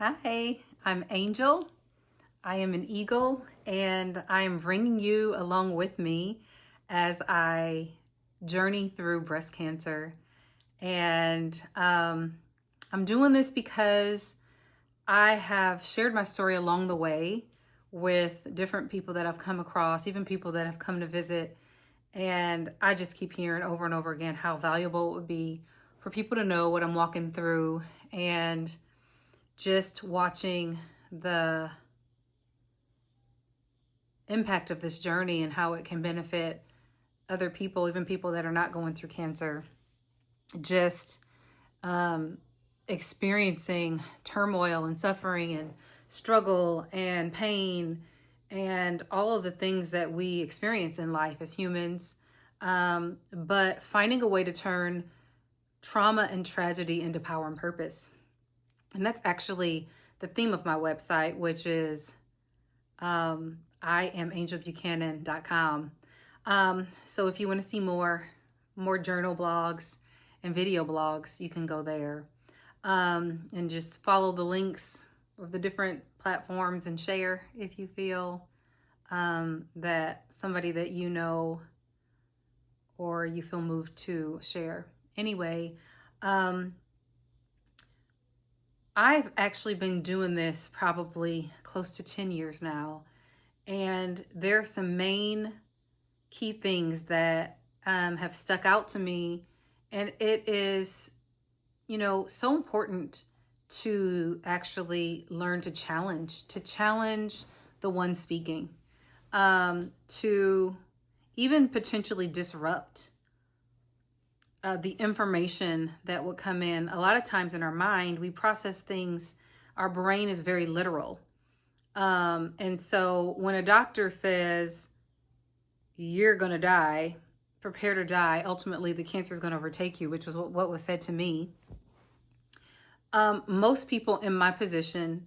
Hi, I'm Angel. I am an eagle, and I am bringing you along with me as I journey through breast cancer. And I'm doing this because I have shared my story along the way with different people that I've come across, even people that have come to visit. And I just keep hearing over and over again how valuable it would be for people to know what I'm walking through, and just watching the impact of this journey and how it can benefit other people, even people that are not going through cancer. Just um, experiencing turmoil and suffering and struggle and pain and all of the things that we experience in life as humans. But finding a way to turn trauma and tragedy into power and purpose. And that's actually the theme of my website, which is iamangelbuchanan.com. So if you want to see more journal blogs and video blogs, you can go there. And just follow the links of the different platforms and share if you feel that somebody that you know or you feel moved to share. Anyway, I've actually been doing this probably close to 10 years now. And there are some main key things that have stuck out to me. And it is, so important to actually learn to challenge the one speaking, to even potentially disrupt the information that would come in. A lot of times in our mind, we process things, our brain is very literal. And so when a doctor says, you're going to die, prepare to die, ultimately the cancer is going to overtake you, which was what was said to me. Most people in my position,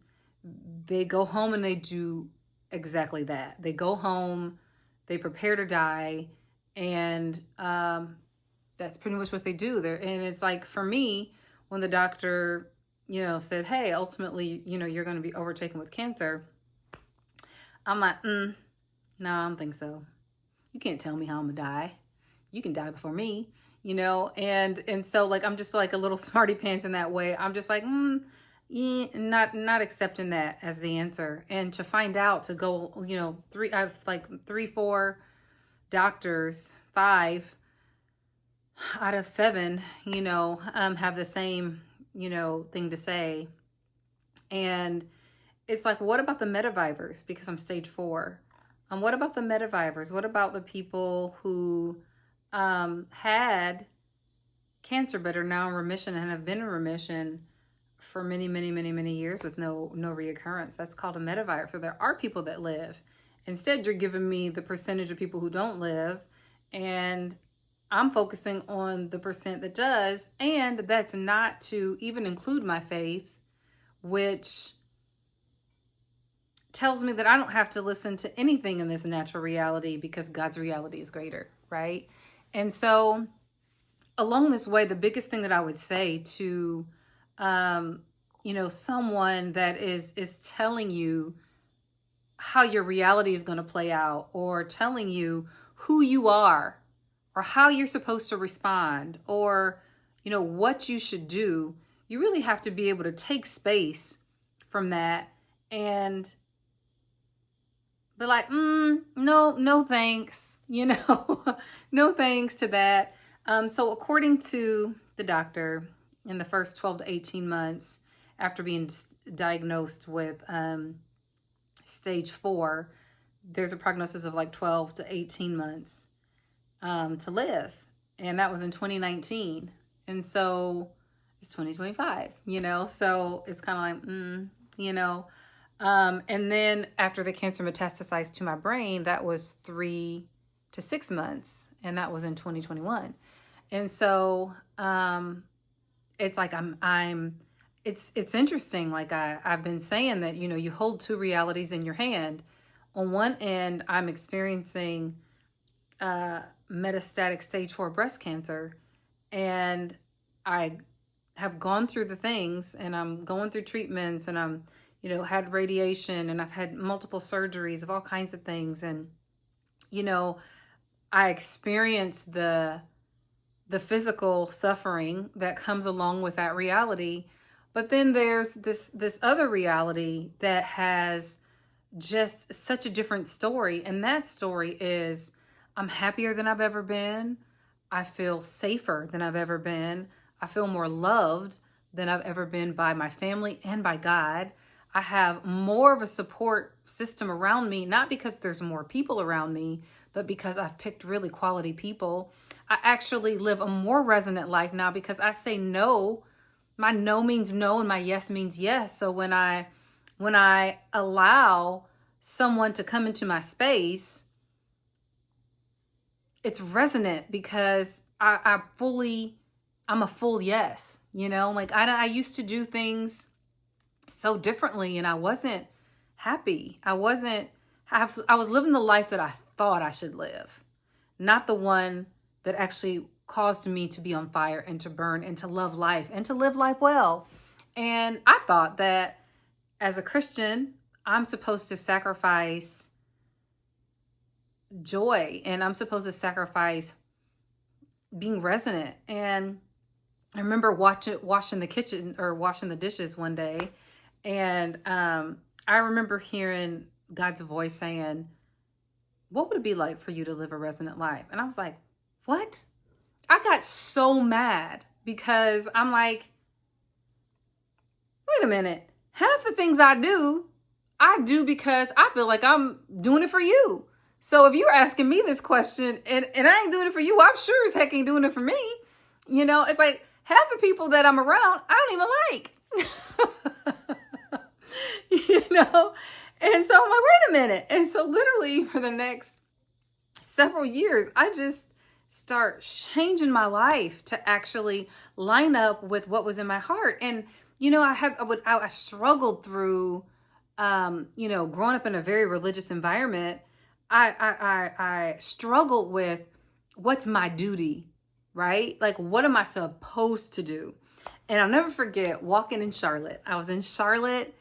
they go home and they do exactly that. They go home, they prepare to die, and that's pretty much what they do there. And it's like, for me, when the doctor, said, hey, ultimately, you're going to be overtaken with cancer, I'm like, no, I don't think so. You can't tell me how I'm gonna die. You can die before me, and so like I'm just like a little smarty pants in that way. I'm just like, yeah, not accepting that as the answer. And to find out, to go, I've like 3, 4 doctors, 5 out of 7, have the same, thing to say. And it's like, what about the metavivors? Because I'm stage 4. What about the metavivors? What about the people who had cancer but are now in remission and have been in remission for many, many, many, many years with no reoccurrence? That's called a metavivor. So there are people that live. Instead, you're giving me the percentage of people who don't live, and I'm focusing on the percent that does, and that's not to even include my faith, which tells me that I don't have to listen to anything in this natural reality because God's reality is greater, right? And so along this way, the biggest thing that I would say to, someone that is telling you how your reality is going to play out, or telling you who you are, or how you're supposed to respond, or, what you should do, you really have to be able to take space from that and be like, no thanks, no thanks to that. So according to the doctor, in the first 12 to 18 months after being diagnosed with stage 4, there's a prognosis of like 12 to 18 months to live. And that was in 2019. And so it's 2025, so it's kind of like, and then after the cancer metastasized to my brain, that was 3 to 6 months, and that was in 2021. And so it's like it's interesting. Like I've been saying that, you hold 2 realities in your hand. On one end, I'm experiencing metastatic stage 4 breast cancer, and I have gone through the things, and I'm going through treatments, and I'm, had radiation, and I've had multiple surgeries of all kinds of things. And, you know, I experienced the physical suffering that comes along with that reality. But then there's this other reality that has just such a different story. And that story is, I'm happier than I've ever been. I feel safer than I've ever been. I feel more loved than I've ever been by my family and by God. I have more of a support system around me, not because there's more people around me, but because I've picked really quality people. I actually live a more resonant life now because I say no. My no means no and my yes means yes. So when I allow someone to come into my space, it's resonant because I'm a full yes. Like I used to do things so differently, and I wasn't happy. I was living the life that I thought I should live, not the one that actually caused me to be on fire and to burn and to love life and to live life well. And I thought that as a Christian, I'm supposed to sacrifice joy, and I'm supposed to sacrifice being resonant. And I remember washing the dishes one day, and I remember hearing God's voice saying, "What would it be like for you to live a resonant life?" And I was like, "What?" I got so mad because I'm like, wait a minute. Half the things I do because I feel like I'm doing it for you. So if you're asking me this question and I ain't doing it for you, I'm sure as heck ain't doing it for me. It's like half the people that I'm around, I don't even like. And so I'm like, wait a minute. And so literally for the next several years, I just start changing my life to actually line up with what was in my heart. And, I struggled through, growing up in a very religious environment. I struggled with what's my duty, right? Like, what am I supposed to do? And I'll never forget walking in Charlotte. I was in Charlotte,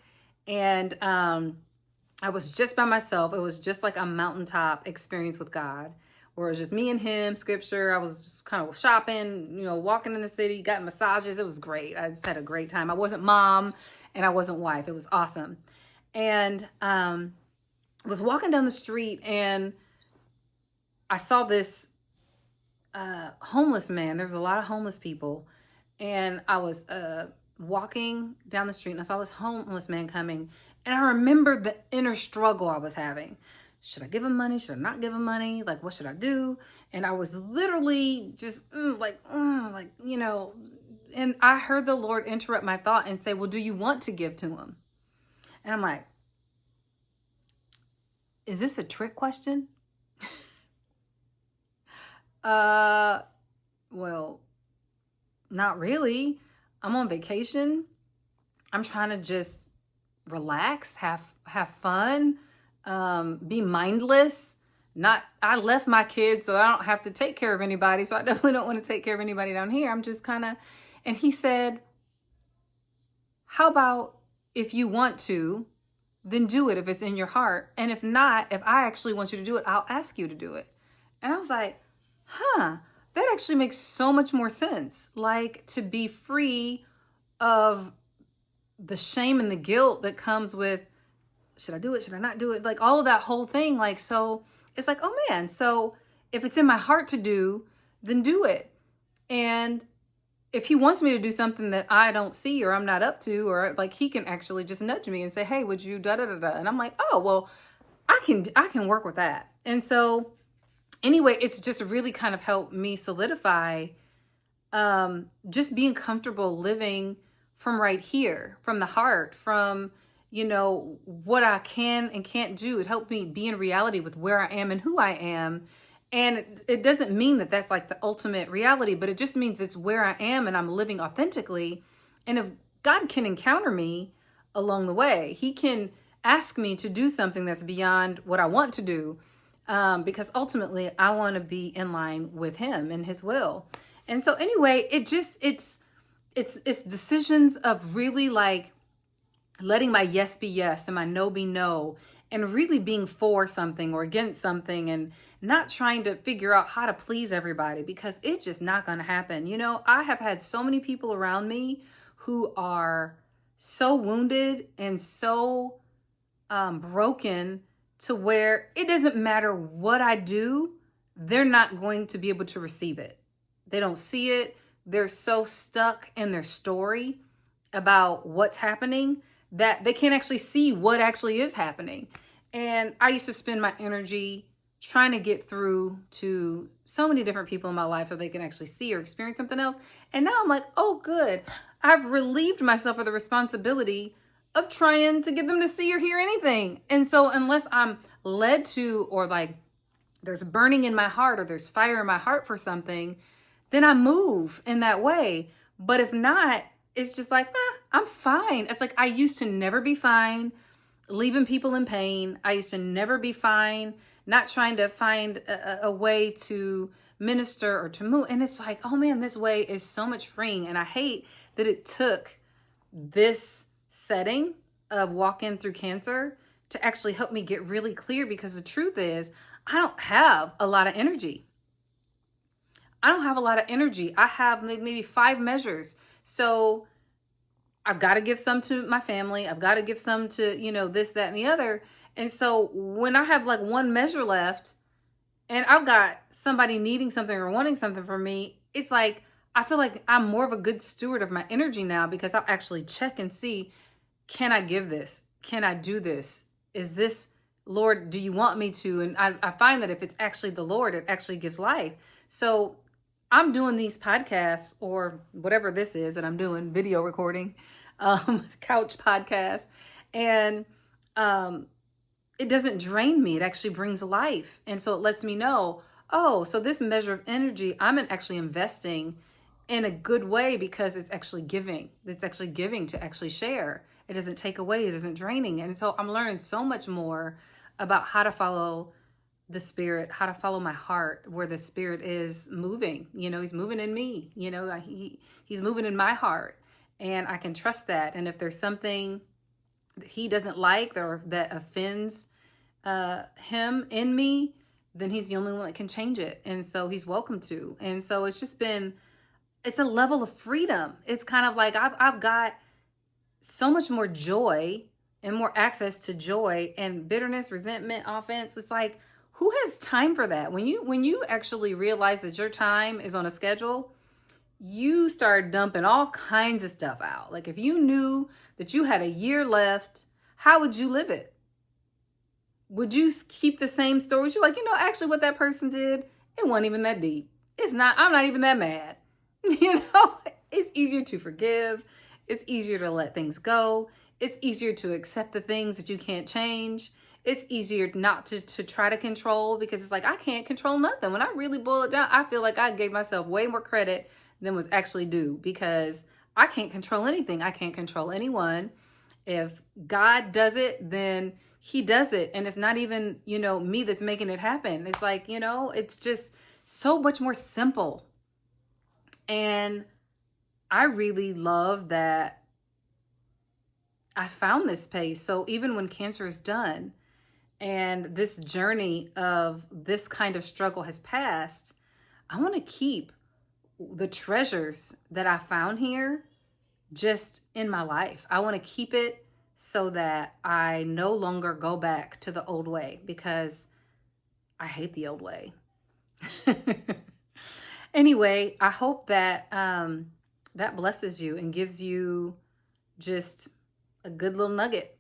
and I was just by myself. It was just like a mountaintop experience with God, where it was just me and him, scripture. I was just kind of shopping, walking in the city, got massages. It was great. I just had a great time. I wasn't mom and I wasn't wife. It was awesome. And I was walking down the street, and I saw this homeless man. There was a lot of homeless people. And I was walking down the street, and I saw this homeless man coming. And I remembered the inner struggle I was having. Should I give him money? Should I not give him money? Like, what should I do? And I was literally just and I heard the Lord interrupt my thought and say, well, do you want to give to him? And I'm like, is this a trick question? Well, not really. I'm on vacation. I'm trying to just relax, have fun, be mindless. I left my kids, so I don't have to take care of anybody. So I definitely don't want to take care of anybody down here. I'm just and he said, how about if you want to, then do it if it's in your heart. And if not, if I actually want you to do it, I'll ask you to do it. And I was like, that actually makes so much more sense. Like, to be free of the shame and the guilt that comes with, should I do it? Should I not do it? Like, all of that whole thing. Like, so it's like, oh man, so if it's in my heart to do, then do it. And if he wants me to do something that I don't see or I'm not up to, or like, he can actually just nudge me and say, hey, would you da da da da? And I'm like, oh, well, I can work with that. And so anyway, it's just really kind of helped me solidify just being comfortable living from right here, from the heart, from, what I can and can't do. It helped me be in reality with where I am and who I am. And it doesn't mean that that's like the ultimate reality, but it just means it's where I am and I'm living authentically. And if God can encounter me along the way, he can ask me to do something that's beyond what I want to do. Because ultimately I want to be in line with him and his will. And so anyway, it's it's decisions of really like letting my yes be yes and my no be no, and really being for something or against something, and not trying to figure out how to please everybody, because it's just not going to happen. You know, I have had so many people around me who are so wounded and so broken, to where it doesn't matter what I do, they're not going to be able to receive it. They don't see it. They're so stuck in their story about what's happening that they can't actually see what actually is happening. And I used to spend my energy trying to get through to so many different people in my life so they can actually see or experience something else. And now I'm like, oh, good. I've relieved myself of the responsibility of trying to get them to see or hear anything. And so unless I'm led to, or like there's burning in my heart or there's fire in my heart for something, then I move in that way. But if not, it's just like, I'm fine. It's like I used to never be fine leaving people in pain. I used to never be fine not trying to find a way to minister or to move. And it's like, oh man, this way is so much freeing. And I hate that it took this setting of walking through cancer to actually help me get really clear, because the truth is, I don't have a lot of energy. I don't have a lot of energy. I have maybe 5 measures. So I've got to give some to my family. I've got to give some to, this, that, and the other. And so when I have like 1 measure left and I've got somebody needing something or wanting something from me, it's like, I feel like I'm more of a good steward of my energy now, because I'll actually check and see, can I give this? Can I do this? Is this, Lord, do you want me to? And I find that if it's actually the Lord, it actually gives life. So I'm doing these podcasts, or whatever this is that I'm doing, video recording, couch podcast. And it doesn't drain me. It actually brings life. And so it lets me know, oh, so this measure of energy, I'm actually investing in a good way, because it's actually giving. It's actually giving to actually share. It doesn't take away. It isn't draining. And so I'm learning so much more about how to follow the Spirit, how to follow my heart, where the Spirit is moving. He's moving in me. He's moving in my heart, and I can trust that. And if there's something that he doesn't like or that offends him in me, then he's the only one that can change it. And so he's welcome to. And so it's a level of freedom. It's kind of like I've got so much more joy and more access to joy, and bitterness, resentment, offense. It's like, who has time for that? When you actually realize that your time is on a schedule, you start dumping all kinds of stuff out. Like if you knew that you had a year left, how would you live it? Would you keep the same stories? You're like, actually what that person did, it wasn't even that deep. I'm not even that mad. It's easier to forgive. It's easier to let things go. It's easier to accept the things that you can't change. It's easier not to try to control, because it's like, I can't control nothing. When I really boil it down, I feel like I gave myself way more credit than was actually due, because I can't control anything. I can't control anyone. If God does it, then he does it. And it's not even, me that's making it happen. It's like, it's just so much more simple. And I really love that I found this space. So even when cancer is done and this journey of this kind of struggle has passed, I want to keep the treasures that I found here just in my life. I want to keep it so that I no longer go back to the old way, because I hate the old way. Anyway, I hope that that blesses you and gives you just a good little nugget